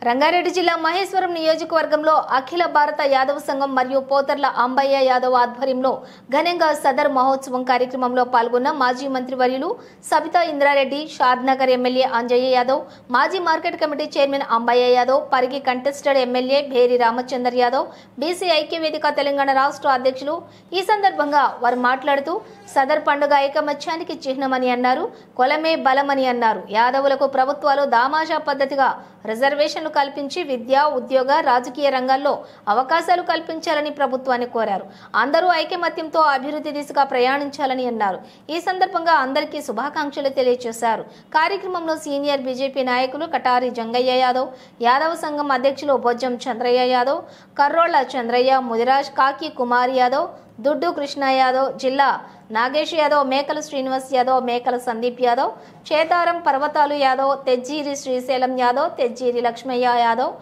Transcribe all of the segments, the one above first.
రంగారెడ్డి జిల్లా మహేశ్వరం నియోజకవర్గంలో అఖిల భారత యాదవ సంఘం మరియు పోతర్ల అంబయ్య యాదవ్ ఆధ్వర్యంలో ఘనంగా సదర్ మహోత్సవం కార్యక్రమంలో పాల్గొన్న మాజీ మంత్రివర్యులు సబితా ఇంద్రారెడ్డి, షాద్నగర్ ఎమ్మెల్యే అంజయ్య యాదవ్, మాజీ market committee chairman Ambaiah Yadav, Parigi contested MLA Bheri Ramchander Yadav, BC ఐక్య వేదిక తెలంగాణ రాష్ట్ర అధ్యక్షులు. ఈ సందర్భంగా వారు మాట్లాడుతూ సదర్ పండుగ ఐకమత్యానికి చిహ్నమని అన్నారు. కొలమే బలమని అన్నారు. యాదవులకు ప్రభుత్వాలు దామాషా పద్ధతిగా రిజర్వేషన్లు కల్పించి విద్య, ఉద్యోగ, రాజకీయ రంగాల్లో అవకాశాలు కల్పించాలని ప్రభుత్వాన్ని కోరారు. అందరూ ఐకమత్యంతో అభివృద్ధి దిశగా ప్రయాణించాలని అన్నారు. ఈ సందర్భంగా అందరికీ శుభాకాంక్షలు తెలియజేశారు. కార్యక్రమంలో సీనియర్ బీజేపీ నాయకులు కటారి జంగయ్య యాదవ్, యాదవ సంఘం అధ్యక్షులు బొజ్జం చంద్రయ్య యాదవ్, కర్రోళ్ల చంద్రయ్య, ముదిరాజ్, కాకి కుమార్ యాదవ్, దుడ్డు కృష్ణ యాదవ్, జిల్లా నాగేష్ యాదవ్, మేకల శ్రీనివాస్ యాదవ్, మేకల సందీప్ యాదవ్, చేతారం పర్వతాలు యాదవ్, తెజ్జీరి శ్రీశైలం యాదవ్, తెజ్జీరి లక్ష్మయ్య యాదవ్,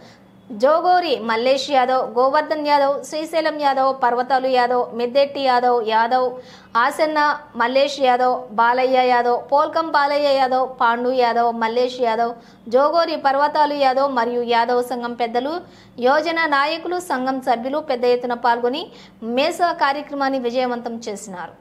జోగోరి మల్లేష్ యాదవ్, గోవర్ధన్ యాదవ్, శ్రీశైలం యాదవ్, పర్వతాలు యాదవ్, మిద్దెట్టి యాదవ్, ఆసన్న మల్లేష్ యాదవ్, బాలయ్య యాదవ్, పోల్కం బాలయ్య యాదవ్, పాండు యాదవ్, మల్లేష్ యాదవ్, జోగోరి పర్వతాలు యాదవ్ మరియు యాదవ్ సంఘం పెద్దలు, యోజన నాయకులు, సంఘం సభ్యులు పెద్ద ఎత్తున పాల్గొని మేసా కార్యక్రమాన్ని విజయవంతం చేసినారు.